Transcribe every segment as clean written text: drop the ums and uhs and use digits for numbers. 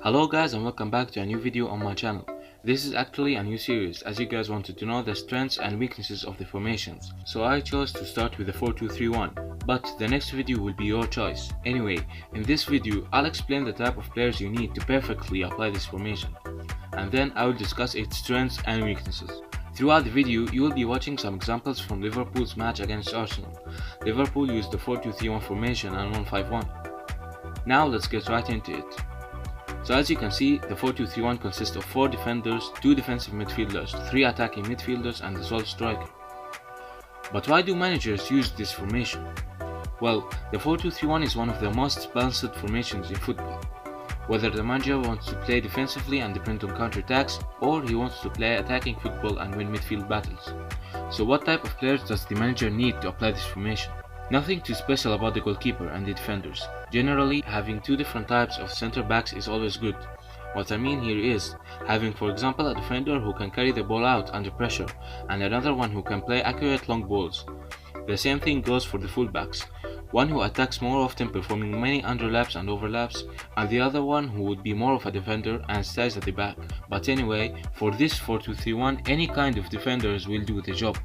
Hello guys and welcome back to a new video on my channel. This is actually a new series as you guys wanted to know the strengths and weaknesses of the formations. So I chose to start with the 4-2-3-1, but the next video will be your choice. Anyway, in this video I'll explain the type of players you need to perfectly apply this formation, and then I will discuss its strengths and weaknesses. Throughout the video, you will be watching some examples from Liverpool's match against Arsenal. Liverpool used the 4-2-3-1 formation and 1-5-1. Now let's get right into it. So as you can see, the 4-2-3-1 consists of 4 defenders, 2 defensive midfielders, 3 attacking midfielders and the sole striker. But why do managers use this formation? Well, the 4-2-3-1 is one of the most balanced formations in football. Whether the manager wants to play defensively and depend on counter-attacks, or he wants to play attacking football and win midfield battles. So what type of players does the manager need to apply this formation? Nothing too special about the goalkeeper and the defenders. Generally, having 2 different types of center backs is always good. What I mean here is, having for example a defender who can carry the ball out under pressure, and another one who can play accurate long balls. The same thing goes for the fullbacks. One who attacks more often, performing many underlaps and overlaps, and the other one who would be more of a defender and stays at the back. But anyway, for this 4-2-3-1, any kind of defenders will do the job.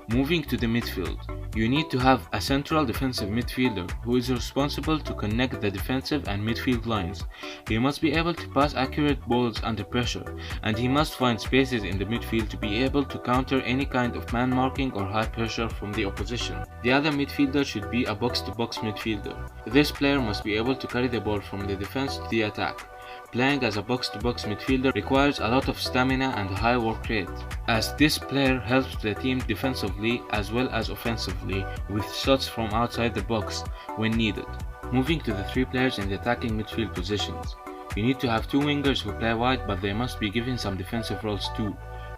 Moving to the midfield, you need to have a central defensive midfielder who is responsible to connect the defensive and midfield lines. He must be able to pass accurate balls under pressure, and he must find spaces in the midfield to be able to counter any kind of man marking or high pressure from the opposition. The other midfielder should be a box-to-box midfielder. This player must be able to carry the ball from the defense to the attack. Playing as a box-to-box midfielder requires a lot of stamina and high work rate, as this player helps the team defensively as well as offensively with shots from outside the box when needed. Moving to the 3 players in the attacking midfield positions. You need to have 2 wingers who play wide, but they must be given some defensive roles too.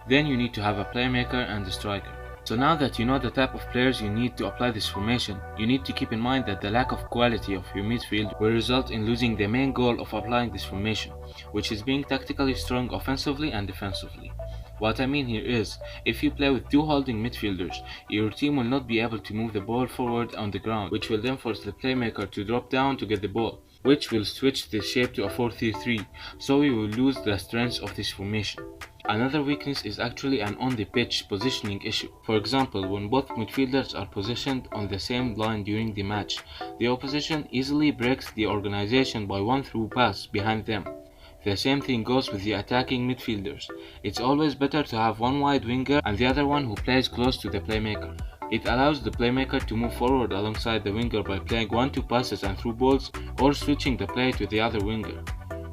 Then you need to have a playmaker and a striker. So now that you know the type of players you need to apply this formation, you need to keep in mind that the lack of quality of your midfield will result in losing the main goal of applying this formation, which is being tactically strong offensively and defensively. What I mean here is, if you play with 2 holding midfielders, your team will not be able to move the ball forward on the ground, which will then force the playmaker to drop down to get the ball, which will switch the shape to a 4-3-3, so you will lose the strengths of this formation. Another weakness is actually an on-the-pitch positioning issue. For example, when both midfielders are positioned on the same line during the match, the opposition easily breaks the organization by one through pass behind them. The same thing goes with the attacking midfielders. It's always better to have one wide winger and the other one who plays close to the playmaker. It allows the playmaker to move forward alongside the winger by playing 1-2 passes and through balls, or switching the play to the other winger.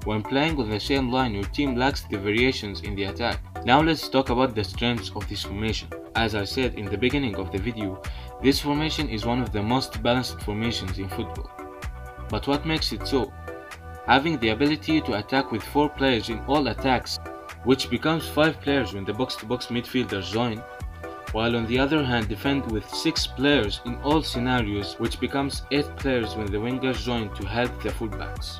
When playing on the same line, your team lacks the variations in the attack. Now let's talk about the strengths of this formation. As I said in the beginning of the video, this formation is one of the most balanced formations in football. But what makes it so? Having the ability to attack with 4 players in all attacks, which becomes 5 players when the box-to-box midfielders join, while on the other hand defend with 6 players in all scenarios, which becomes 8 players when the wingers join to help the fullbacks.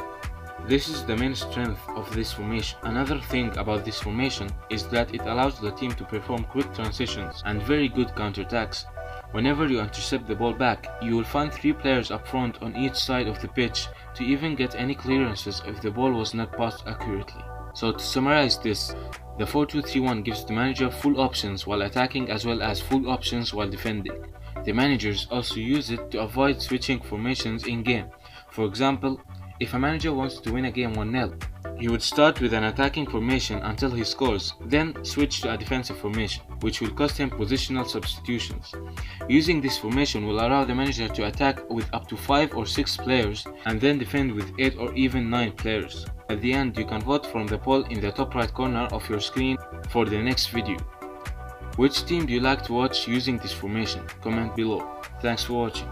This is the main strength of this formation. Another thing about this formation is that it allows the team to perform quick transitions and very good counterattacks. Whenever you intercept the ball back, you will find 3 players up front on each side of the pitch to even get any clearances if the ball was not passed accurately. So to summarize this, the 4-2-3-1 gives the manager full options while attacking as well as full options while defending. The managers also use it to avoid switching formations in game. For example, if a manager wants to win a game 1-0, he would start with an attacking formation until he scores, then switch to a defensive formation, which will cost him positional substitutions. Using this formation will allow the manager to attack with up to 5 or 6 players and then defend with 8 or even 9 players. At the end, you can vote from the poll in the top right corner of your screen for the next video. Which team do you like to watch using this formation? Comment below. Thanks for watching.